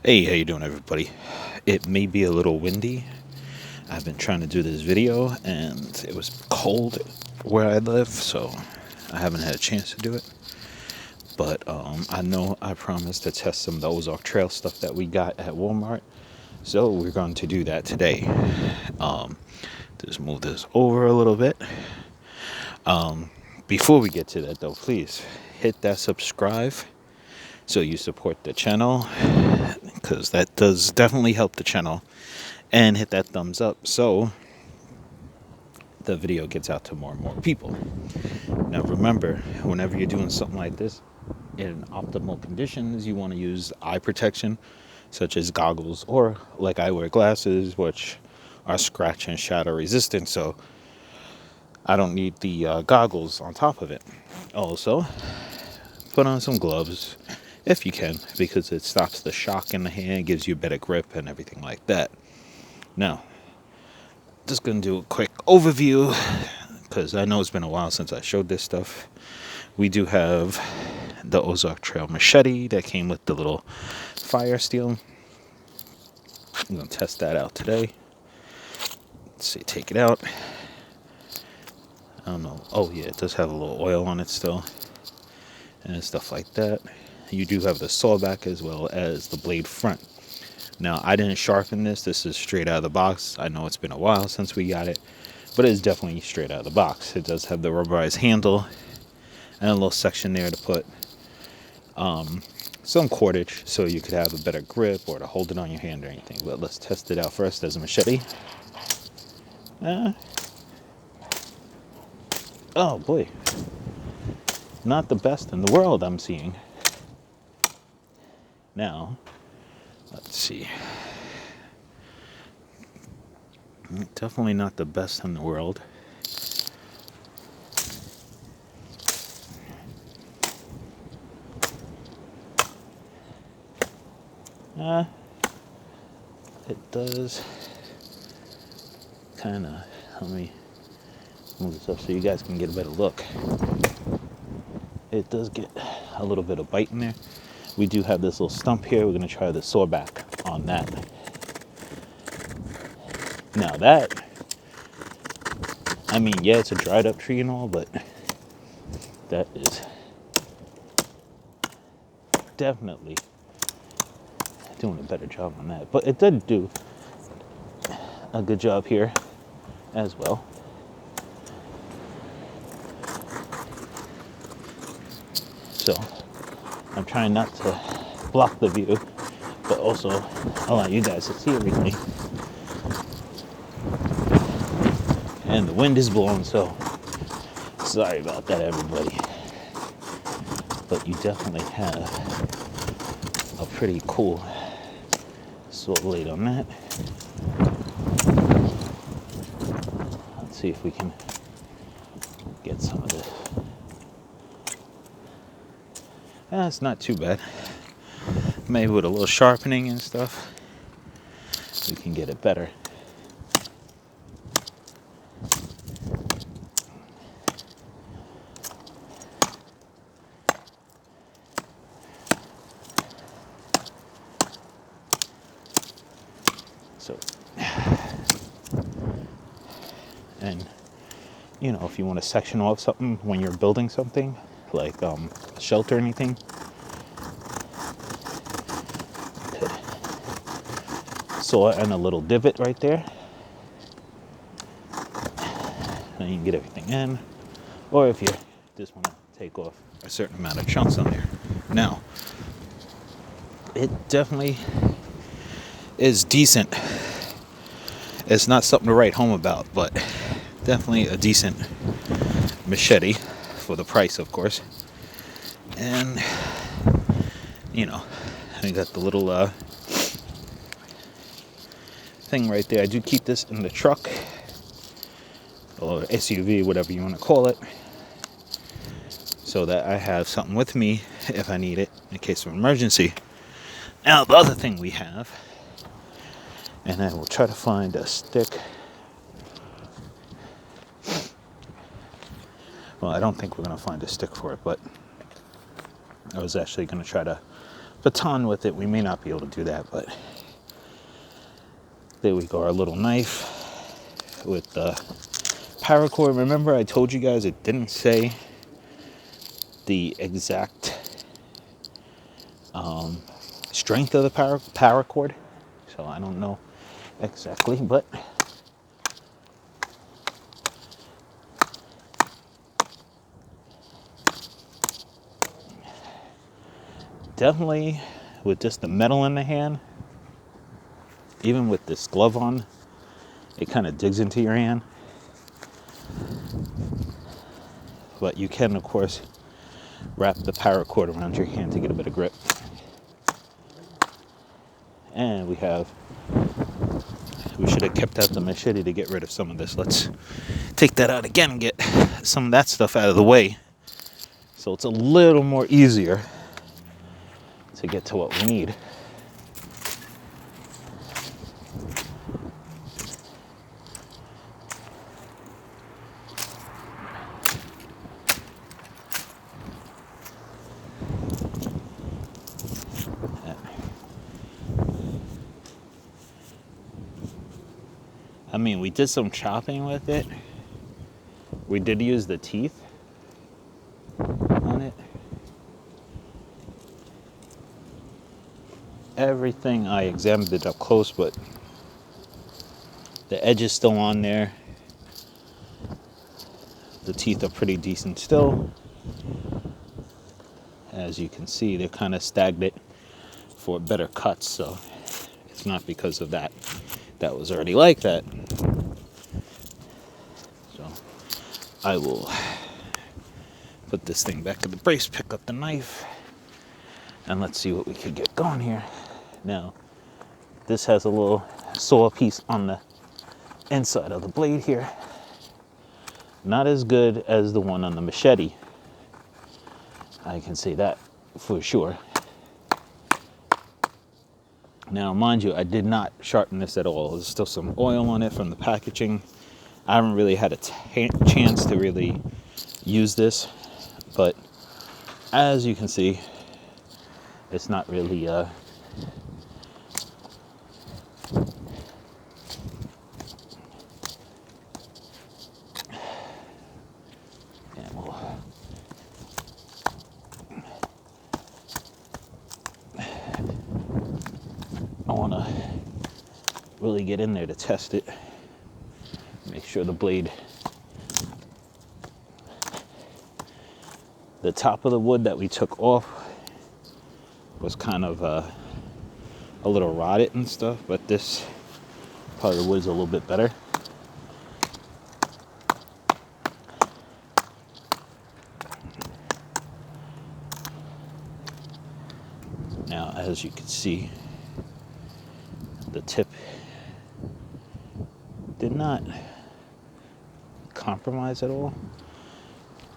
Hey, how you doing, everybody? It may be a little windy. I've been trying to do this video, and it was cold where I live, so I haven't had a chance to do it. But I know I promised to test some of the Ozark Trail stuff that we got at Walmart, so we're going to do that today. Just move this over a little bit. Before we get to that, though, please hit that subscribe so you support the channel, because that does definitely help the channel, and hit that thumbs up so the video gets out to more and more people. Now remember, whenever you're doing something like this in optimal conditions, you want to use eye protection such as goggles, or like I wear glasses which are scratch and shatter resistant, so I don't need the goggles on top of it. Also, put on some gloves if you can, because it stops the shock in the hand, gives you a better grip and everything like that. Now, just gonna do a quick overview because I know it's been a while since I showed this stuff. We do have the Ozark Trail machete that came with the little fire steel. I'm gonna test that out today. Let's see, take it out. I don't know. Oh yeah, it does have a little oil on it still and stuff like that. You do have the saw back as well as the blade front. Now, I didn't sharpen this. This is straight out of the box. I know it's been a while since we got it, but it's definitely straight out of the box. It does have the rubberized handle and a little section there to put some cordage so you could have a better grip or to hold it on your hand or anything. But let's test it out first as a machete. Oh boy, not the best in the world I'm seeing. Now, let's see. Definitely not the best in the world. It does kind of, let me move this up so you guys can get a better look. It does get a little bit of bite in there. We do have this little stump here. We're going to try the saw back on that. Now that, I mean, yeah, it's a dried up tree and all, but that is definitely doing a better job on that. But it did do a good job here as well. So I'm trying not to block the view, but also allow you guys to see everything. And the wind is blowing, so sorry about that, everybody. But you definitely have a pretty cool saw blade on that. Let's see if we can get some of this. It's not too bad. Maybe with a little sharpening and stuff, we can get it better. So, and you know, if you want to section off something when you're building something, like shelter or anything, could saw it in a little divot right there. And you can get everything in. Or if you just want to take off a certain amount of chunks on there. Now, it definitely is decent. It's not something to write home about, but definitely a decent machete for the price, of course. And you know, I got the little thing right there. I do keep this in the truck or SUV, whatever you want to call it, so that I have something with me if I need it in case of emergency. Now, the other thing we have, and I will try to find a stick. Well, I don't think we're going to find a stick for it, but I was actually going to try to baton with it, we may not be able to do that, but there we go, our little knife with the paracord. Remember I told you guys it didn't say the exact strength of the paracord, so I don't know exactly, but definitely with just the metal in the hand, even with this glove on, it kind of digs into your hand. But you can, of course, wrap the paracord around your hand to get a bit of grip. And we should have kept out the machete to get rid of some of this. Let's take that out again and get some of that stuff out of the way, so it's a little more easier to get to what we need. I mean, we did some chopping with it. We did use the teeth on it. Everything, I examined it up close, but the edge is still on there. The teeth are pretty decent still. As you can see, they're kind of stagnant for better cuts, so it's not because of that. That was already like that. So I will put this thing back in the brace, pick up the knife, and let's see what we could get going here. Now, this has a little saw piece on the inside of the blade here. Not as good as the one on the machete. I can say that for sure. Now, mind you, I did not sharpen this at all. There's still some oil on it from the packaging. I haven't really had a chance to really use this, but as you can see, it's not really I want to really get in there to test it. Make sure the blade, the top of the wood that we took off was kind of a little rotted and stuff, but this part of the wood is a little bit better. Now, as you can see, the tip did not compromise at all.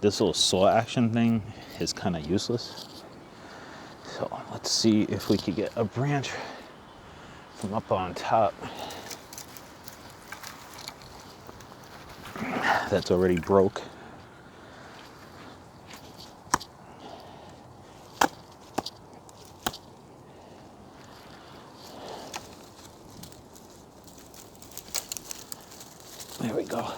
This little saw action thing is kind of useless. So let's see if we could get a branch from up on top that's already broke. There we go.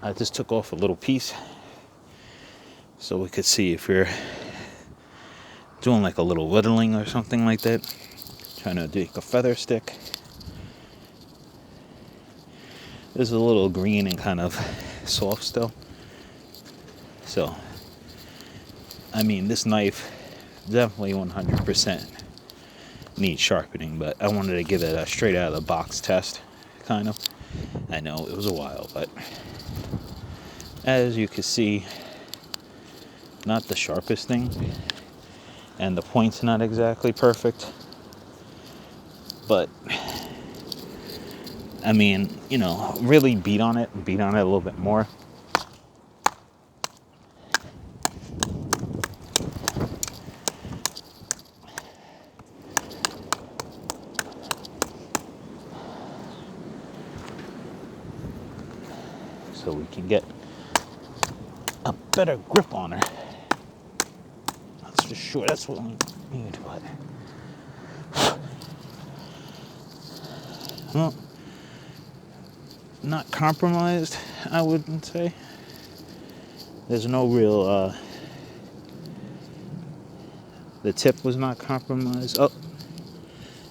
I just took off a little piece so we could see if we're doing like a little whittling or something like that. Trying to make a feather stick. This is a little green and kind of soft still. So, I mean, this knife definitely 100% needs sharpening, but I wanted to give it a straight out of the box test, kind of. I know it was a while, but as you can see, not the sharpest thing, and the point's not exactly perfect, but I mean, you know, really beat on it a little bit more. so we can get a better grip on her. That's for sure. That's what we need. But well, not compromised, I wouldn't say. There's no real the tip was not compromised. Oh,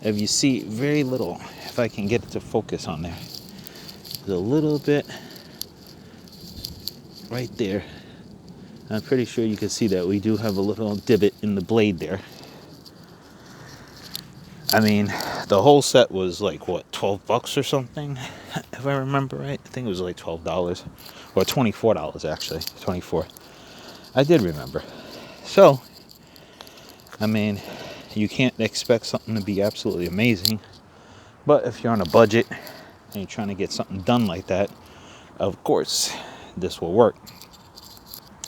if you see, very little, if I can get it to focus on there, there's a little bit right there. I'm pretty sure you can see that we do have a little divot in the blade there. I mean, the whole set was like, what, $12 or something, if I remember right. I think it was like $12 or $24 actually. 24. I did remember. So I mean, you can't expect something to be absolutely amazing, but if you're on a budget and you're trying to get something done like that, of course this will work.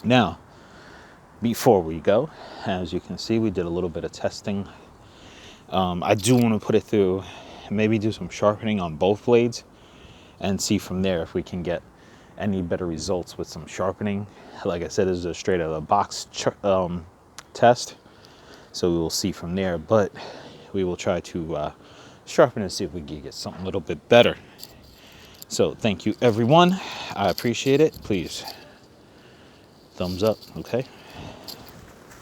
Now, before we go, as you can see, we did a little bit of testing. I do want to put it through, maybe do some sharpening on both blades and see from there if we can get any better results with some sharpening. Like I said, this is a straight out of the box test, so we will see from there, but we will try to sharpen and see if we can get something a little bit better. So thank you everyone, I appreciate it. Please thumbs up. Okay,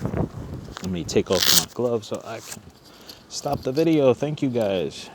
let me take off my gloves so I can stop the video. Thank you guys.